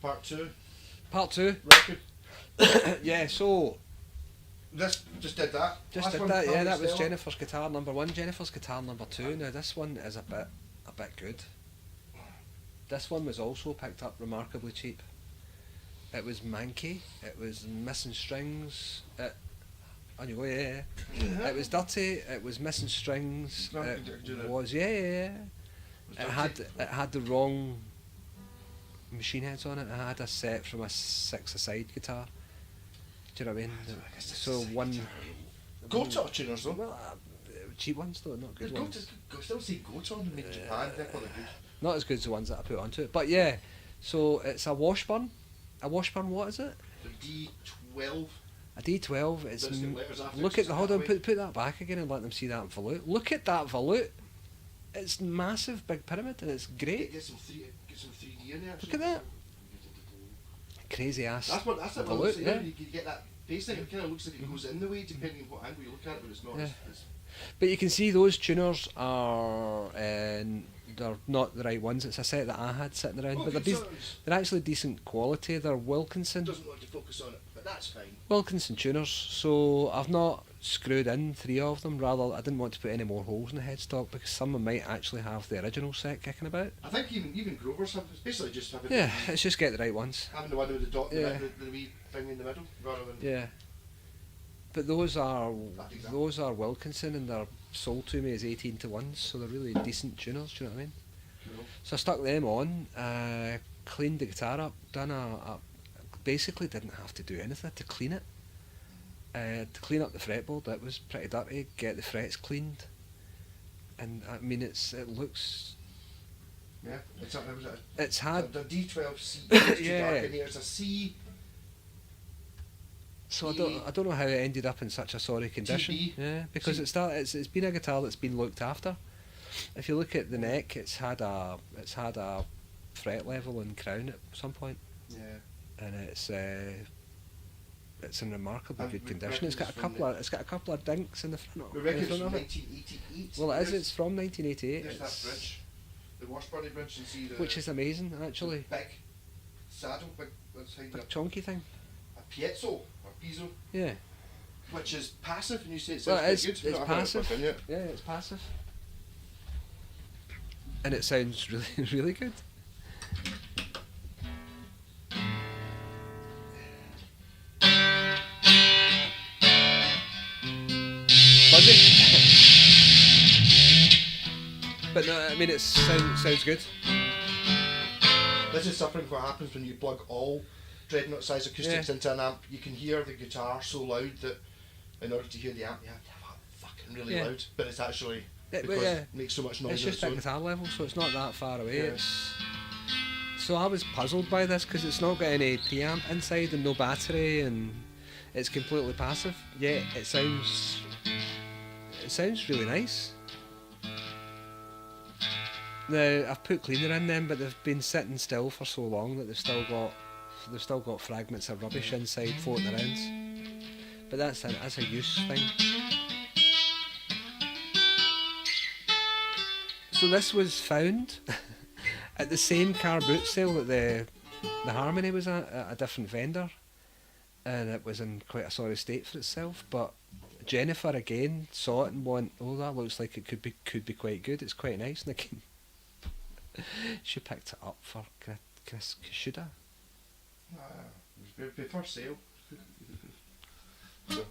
Part 2. Part 2. Record. Yeah, so... This just did that. Just Last did one, that, yeah, that was Stella. Jennifer's guitar number 1, Jennifer's guitar number 2. Now this one is a bit good. This one was also picked up remarkably cheap. It was manky, it was missing strings, on you go, yeah. It was dirty, it was missing strings, it was, yeah. It had the wrong machine heads on it. It had a set from a 6-a-side guitar. Do you know what I mean? So one... Goat on tuners though. Well, cheap ones though, not good ones. Still say goat on them in Japan, they're quite good. Not as good as the ones that I put onto it. But yeah, so it's a Washburn. A Washburn, what is it? The D12. A D12. It's Does it get letters after look it? at the, hold on, put that back again and let them see that in volute. Look at that volute. It's massive, big pyramid, and it's great. Get some 3D in there. Look at that. Crazy ass. That's what volute, yeah. You get that bass thing. It kind of looks like it goes in the way depending on what angle you look at it, but it's not. Yeah. It's But you can see those tuners are they're not the right ones. It's a set that I had sitting around, but they're actually decent quality. They're Wilkinson. doesn't want to focus on it, but that's fine. Wilkinson tuners. So I've not screwed in 3 of them. Rather, I didn't want to put any more holes in the headstock because someone might actually have the original set kicking about. I think even Grover's have, it's basically just having Yeah, it's just get the right ones. having the one with the dot, Yeah. the wee thing in the middle, rather than. Yeah. But those are That example. Wilkinson, and they're sold to me as 18-to-1s, so they're really decent tuners. Do you know what I mean? Cool. So I stuck them on, cleaned the guitar up, done basically didn't have to do anything to clean it. To clean up the fretboard, it was pretty dirty. Get the frets cleaned, and I mean it looks. Yeah, It's had. the D12cets. Yeah. It's a C. So I don't know how it ended up in such a sorry condition. TB. Yeah, because it's been a guitar that's been looked after. If you look at the neck, it's had a fret level and crown at some point, Yeah. and it's in remarkably And good we condition. reckon It's got a couple of dinks in the front. We reckon in it's front from of it. 1988. Well, it is. It's from 1988. There's that bridge, the Washburn bridge, and see the. Which is amazing, actually. Big saddle, what's behind Big it? chonky thing. A piezo or piezo, Yeah. which is passive, and you say it Well, sounds it's quite good. Not having it passive. plugged in yet. Yeah, it's passive. And it sounds really, really good. Buzzy. But no, I mean it sounds good. This is something what happens when you plug all dreadnought size acoustics Yeah. into an amp. You can hear the guitar so loud that in order to hear the amp you have to have it fucking really Yeah. loud. But it's actually Yeah, but because yeah. it makes so much noise It's on just its at own. guitar level, so it's not that far away. Yeah. So I was puzzled by this because it's not got any preamp inside and no battery, and it's completely passive. Yet it sounds really nice. Now I've put cleaner in them, but they've been sitting still for so long that they've still got fragments of rubbish inside floating around. But that's a use thing. So this was found at the same car boot sale that the Harmony was at a different vendor, and it was in quite a sorry state for itself. But Jennifer again saw it and went, "Oh, that looks like it could be quite good. It's quite nice." And again, she picked it up for Chris Kashuda. It was before sale. So,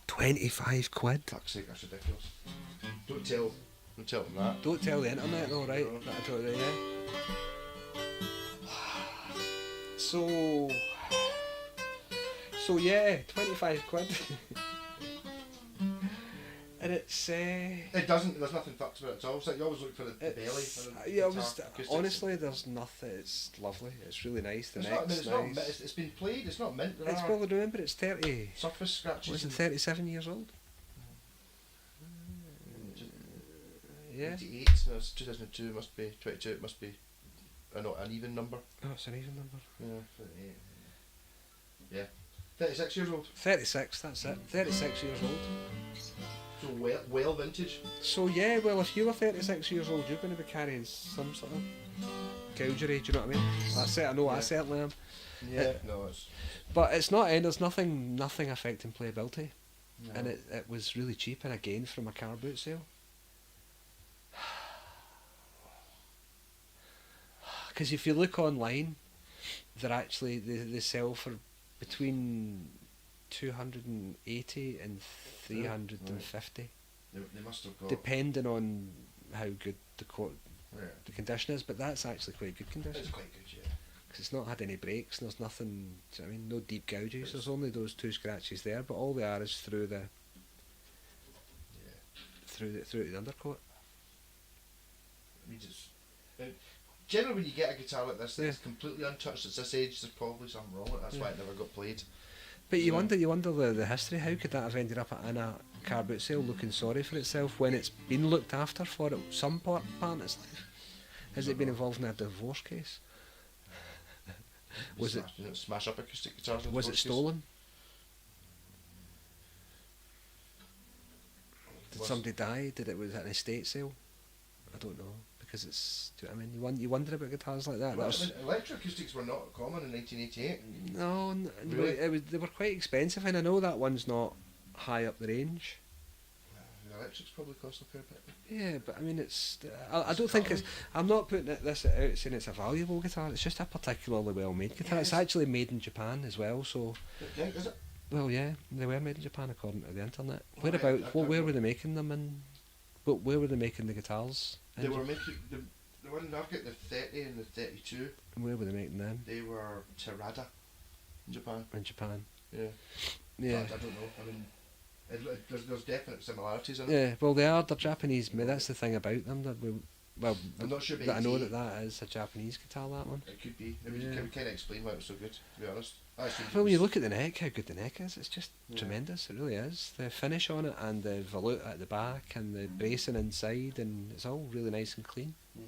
25 quid. fuck's sake, that's ridiculous. Don't tell them that. Don't tell the internet though, right? No. That I told you, yeah. So yeah, 25 quid. And it's It doesn't. There's nothing fucked about it at all. It's like you always look for the belly. yeah, honestly, there's nothing. It's lovely. It's really nice. The neck's nice. It's been played. It's not mint. There It's are well remember. It's 30. surface scratches. Was it 37 years old? Yeah. 88. No, it's 2002. Must be 22. It must be an even number. Oh, it's an even number. Yeah, 38. Yeah, 36 years old. 36. That's it. 36 years old. So well vintage. So yeah, well, if you were 36 years old, you're going to be carrying some sort of gougery. Do you know what I mean? I know I certainly am. Yeah, no, it's. But it's not. There's nothing affecting playability, No. and it was really cheap and again from a car boot sale. Because if you look online, they're actually they sell for between 280 and 350, They must have got. depending on how good Yeah. the condition is. But that's actually quite good condition. It's quite good, yeah. Because it's not had any breaks, and there's nothing. Do you know what I mean? No deep gouges. There's only those 2 scratches there, but all they are is through the through the undercoat. We just. Generally, when you get a guitar like this, that's Yeah. completely untouched at this age, there's probably something wrong with it. That's why it never got played. But you So- wonder the history. How could that have ended up in a car boot sale looking sorry for itself when it's been looked after for at some part of its life? Has it been involved in a divorce case? Was it smash up acoustic guitars? in was it divorce case? stolen? Did Was- somebody die? Was it an estate sale? I don't know, because it's. Do you know what I mean? You wonder about guitars like that. Well, That was- electric acoustics were not common in 1988. no, Really? they were quite expensive, and I know that one's not high up the range. The electrics probably cost a fair bit. Yeah, but I mean, it's. I don't think it's. I'm not putting this out saying it's a valuable guitar. It's just a particularly well made guitar. Yeah, It's it's- actually made in Japan as well. So, Is it? well, yeah, they were made in Japan according to the internet. Oh, Whereabouts? I- Where were they making them in? Where were they making the guitars? They were making the one I've got, the 30 and the 32. And where were they making them? They were Terada in Japan. In Japan. Yeah. Yeah. But I don't know. I mean, there's definite similarities in it. Yeah. Well, they're Japanese. That's the thing about them. I'm not sure about that I know ETA. that is a Japanese guitar. That one. It could be. It would Yeah. kind of explain why it was so good, to be honest. I assumed it Well, when you was- look at the neck, how good the neck is, it's just Yeah. tremendous. It really is. The finish on it and the volute at the back and the bracing inside, and it's all really nice and clean. Mhm.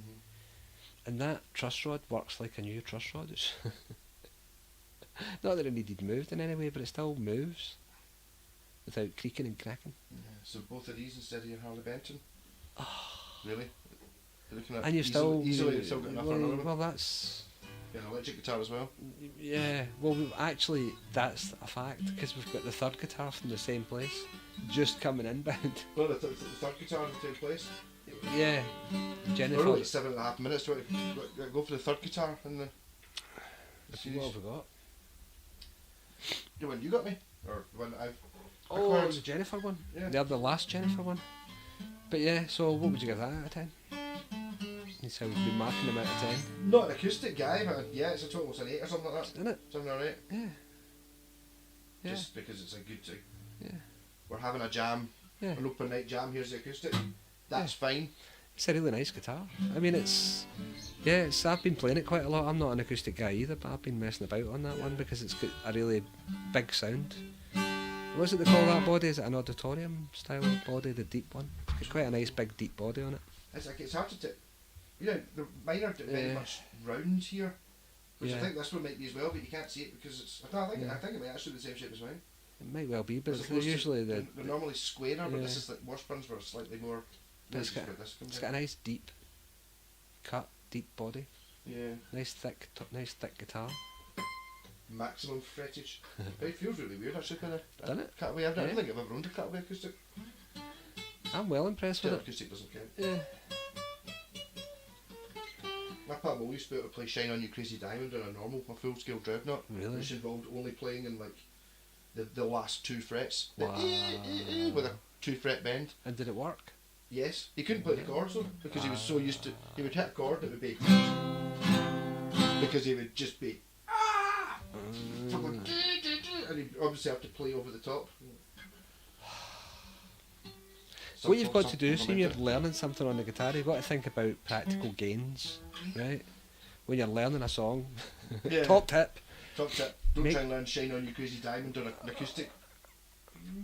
And that truss rod works like a new truss rod. It's not that it needed moved in any way, but it still moves without creaking and cracking. Yeah. So both of these instead of your Harley Benton? Really? You're looking at And you've still easily still got enough for another one? well, that's An electric guitar as well? yeah. Well, actually, that's a fact because we've got the third guitar from the same place, just coming inbound. Well, the third guitar in the same place. Yeah, We're Jennifer. only at 7.5 minutes. Do you want to go for the third guitar in the What series? have we got? The one you got me? Or the one I've Oh, acquired? the Jennifer one. Yeah. The last Jennifer one. But yeah, so what would you give that out of 10? That's how we've been marking them out of 10, Not an acoustic guy, but yeah, it's almost an 8 or something like that. isn't it? 7 or 8. Yeah. Yeah. Just because it's a good thing. Yeah. We're having a jam, Yeah. an open night jam, here's the acoustic. That's fine. It's a really nice guitar. I mean, I've been playing it quite a lot. I'm not an acoustic guy either, but I've been messing about on that one because it's got a really big sound. What's it they call that body? Is it an auditorium style body, the deep one? It's got quite a nice big deep body on it. It's like it's hard to the mine are very Yeah. much round here. Which I Yeah. think this one might be as well, but you can't see it because it's. I think it might actually be the same shape as mine. It might well be, but As they're opposed to- usually they're normally squarer, but this Yeah. is like Washburns were slightly more. But it's this is got- where this comes it's in. got a nice deep cut, deep body. Yeah. Nice thick guitar. Maximum frettage. It feels really weird actually kind of. Doesn't it? Cutaway. I don't Yeah. think I've ever owned a cutaway acoustic. I'm well impressed with Yeah, it. acoustic doesn't count. Yeah. My pal Mo used to be able to play Shine On You Crazy Diamond on a full scale dreadnought. Really? Which involved only playing in like the last 2 frets. The Wow. with a 2 fret bend. And did it work? Yes. He couldn't play the chords though because he was so used to he would hit a chord and it would be because he would just be and he'd obviously have to play over the top. What you've got to do, Something see when you're like that. learning something on the guitar, you've got to think about practical gains, right? When you're learning a song, Yeah. top tip, Top tip. Don't Make- try and learn Shine On You Crazy Diamond on an acoustic.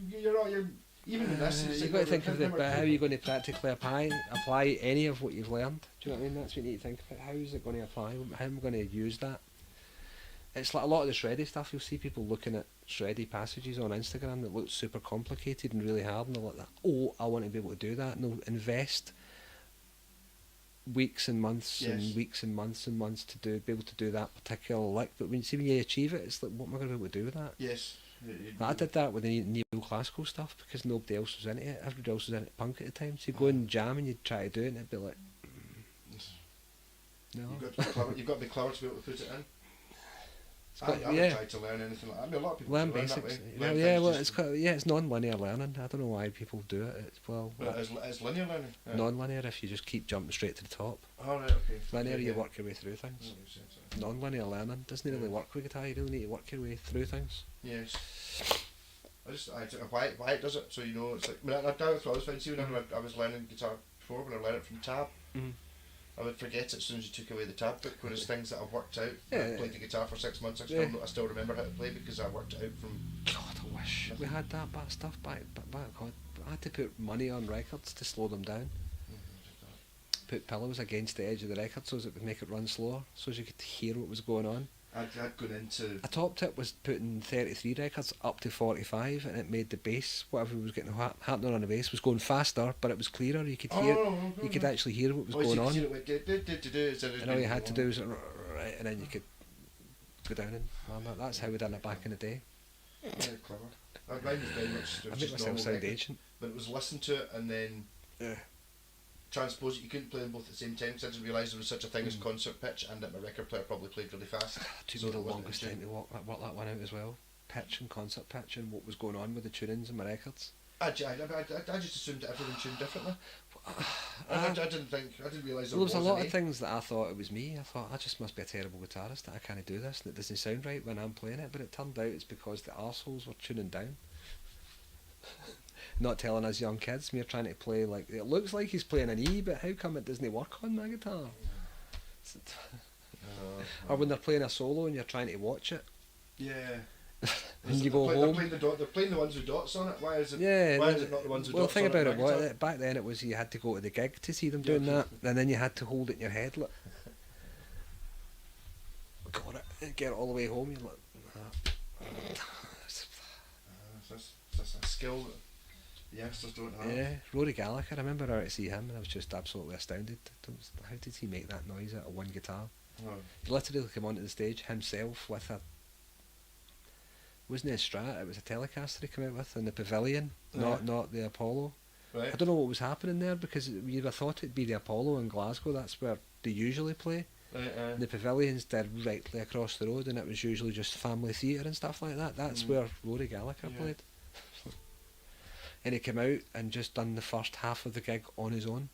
You're even in this. it's you've like got to think of never- how you're going to practically apply any of what you've learned. Do you know what I mean? That's what you need to think about. How is it going to apply? How am I going to use that? It's like a lot of the shreddy stuff. You'll see people looking at shreddy passages on Instagram that look super complicated and really hard, and they're like, "Oh, I want to be able to do that," and they'll invest weeks and months Yes. and weeks and months and months to be able to do that particular lick. But when you achieve it, it's like, what am I going to be able to do with that? Yes. I did that with the neo-classical stuff because nobody else was into it. Everybody else was into punk at the time. So you go and jam and you'd try to do it and it'd be like, no. You've got to be clever to be able to put it in. I've tried to learn anything like that. I mean, a lot of people learn learn basics. that way. It's non-linear learning. I don't know why people do it. It's linear learning. Yeah. Non-linear if you just keep jumping straight to the top. Oh, right, okay. Linear, you Yeah. work your way through things. That makes sense, yeah. Non-linear learning doesn't really work with guitar. You really need to work your way through things. Yes. Why it does it? So it's like. I mean, that's what I was finding. See, whenever I was learning guitar before, when I learned it from tab, I would forget it as soon as you took away the tab book. Whereas things that I've worked out, I played the guitar for 6 months. I still remember how to play because I worked it out from. God, I wish we had that stuff back. God, I had to put money on records to slow them down. Put pillows against the edge of the record so as it would make it run slower, so as you could hear what was going on. I'd gone into. A top tip was putting 33 records up to 45, and it made the bass, whatever was getting happening on the bass, was going faster, but it was clearer. You could hear, you could actually hear what was going on. And all you had to do was right, and then you could go down and that's how we done it back in the day. Very clever. Mine was very much. I made myself sound ancient. But it was listen to it and then transpose it. You couldn't play them both at the same time because I didn't realise there was such a thing as concert pitch, and that my record player probably played really fast. Took me the longest time to work that one out as well. Pitch and concert pitch and what was going on with the tunings in my records. I just assumed that everyone tuned differently. I didn't realise there was a lot of things that I thought it was me. I thought I just must be a terrible guitarist that I can't do this and it doesn't sound right when I'm playing it. But it turned out it's because the arseholes were tuning down. Not telling us young kids, we're trying to play like it looks like he's playing an E, but how come it doesn't work on my guitar? Or when they're playing a solo and you're trying to watch it. Yeah. And you go home. They're playing the ones with dots on it. Why is it? Yeah. Why is it not the ones with dots on it? Well, the thing about it, back then it was you had to go to the gig to see them doing that, and then you had to hold it in your head, like, got it, and get it all the way home. You're like, that's a skill that the youngsters don't have. Yeah, Rory Gallagher. I remember I went to see him, and I was just absolutely astounded. How did he make that noise out of one guitar? Oh. He literally came onto the stage himself with a. Wasn't it a Strat? It was a Telecaster he came out with in the Pavilion, not the Apollo. Right. I don't know what was happening there because you'd have thought it'd be the Apollo in Glasgow. That's where they usually play. And the Pavilion's directly across the road, and it was usually just family theatre and stuff like that. That's where Rory Gallagher played. And he came out and just done the first half of the gig on his own.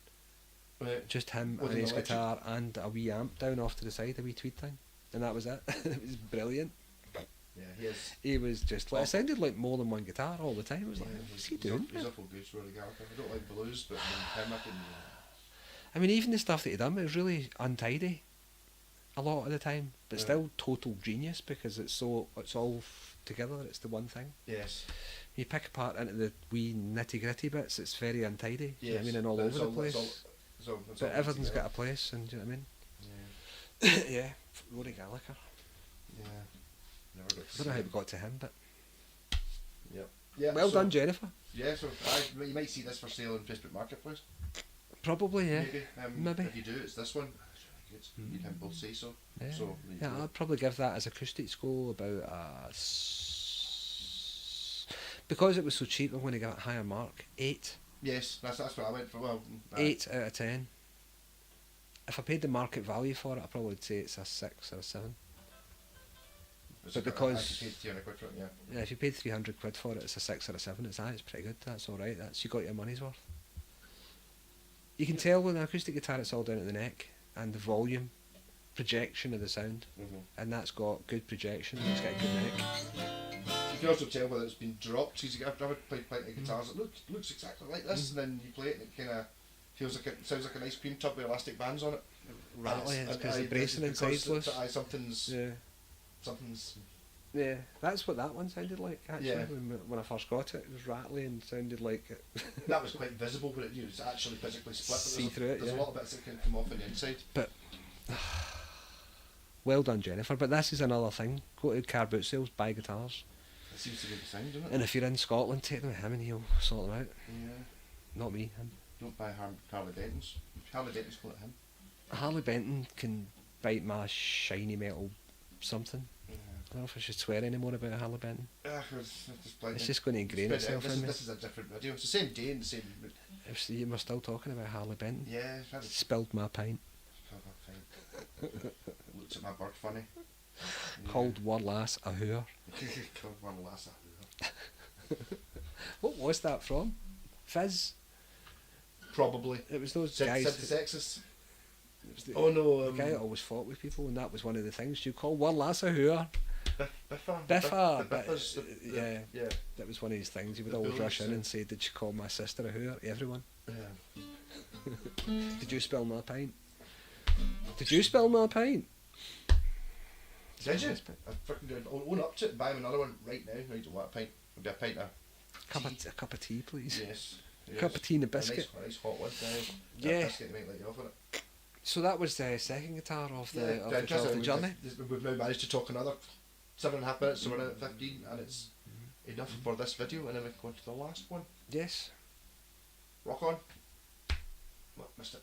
Right. Just him and his guitar and a wee amp down off to the side, a wee tweed thing. And that was it. It was brilliant. Yeah, he was just like, it sounded like more than one guitar all the time. It was like, what's he doing? He's awful good, Rory Gallagher. I don't like blues, but him I can. I mean, even the stuff that he done, it was really untidy a lot of the time, but still total genius because it's all together. It's the one thing. Yes. You pick apart into the wee nitty gritty bits. It's very untidy. Yes. I mean, and all over the place. But everything's got a place, and do you know what I mean? Yeah. Rory Gallagher. Yeah. I don't know how we got to him, but yeah. Well done, Jennifer. Yeah, so you might see this for sale on Facebook Marketplace. Probably, yeah. Maybe. If you do, it's this one. It's really good. You can both say so. Yeah, so I'd probably give that as acoustic score about because it was so cheap. I'm going to give it a higher mark. 8. Yes, that's what I went for. Well, 8 out of 10. If I paid the market value for it, I probably would say it's a 6 or a 7. But because I paid 300 quid for it, yeah, if you paid 300 quid for it, it's a 6 or a 7. It's pretty good. That's all right. You got your money's worth. You can tell with an acoustic guitar, it's all down at the neck and the volume, projection of the sound, and that's got good projection. It's got a good neck. You can also tell whether it's been dropped. Because I've played plenty of guitars that looks exactly like this, and then you play it and it kind of sounds like a nice cream tub with elastic bands on it. Rattly, it's because the bracing inside's loose. Something's. Yeah, that's what that one sounded like actually. When I first got it, it was rattly and sounded like it. That was quite visible when it was actually physically split. See through it. There's a lot of bits that can come off on the inside. But well done, Jennifer. But this is another thing. Go to car boot sales, buy guitars. It seems to be the sound, doesn't it? And if you're in Scotland, take them to him and he'll sort them out. Yeah. Not me, him. Don't buy Harley Dentons. Harley Dentons call it him. Harley Benton can bite my shiny metal something. Yeah. I don't know if I should swear anymore about Harley Benton. It's Just going to ingrain itself in me. This is a different video. It's the same day and the same. You were still talking about Harley Benton. Yeah, Spilled my pint. Looks at my bird funny. Called one lass a whore. Called one lass a whore. What was that from? Fizz? Probably. It was those Said guys. the sexist. It was the, Oh no. the guy that always fought with people, and that was one of the things you call one lass a whore. Biffa. Yeah. That was one of his things. He would The always bullies, rush in yeah. and say, "Did you call my sister a whore?" Everyone. Yeah. Did you spill my pint? Did you spill my pint? Did you? I fucking did. Own up to it and buy him another one right now. I don't want a pint. Maybe a pint of A cup of tea, please. yes. Cup of tea and a biscuit. A nice hot one. Yeah. Biscuit to make like you off it. So that was the second guitar of the journey. We've now managed to talk another 7.5 minutes, so we're at 15, and it's enough for this video, and then we go on to the last one. Yes. Rock on. What, missed it.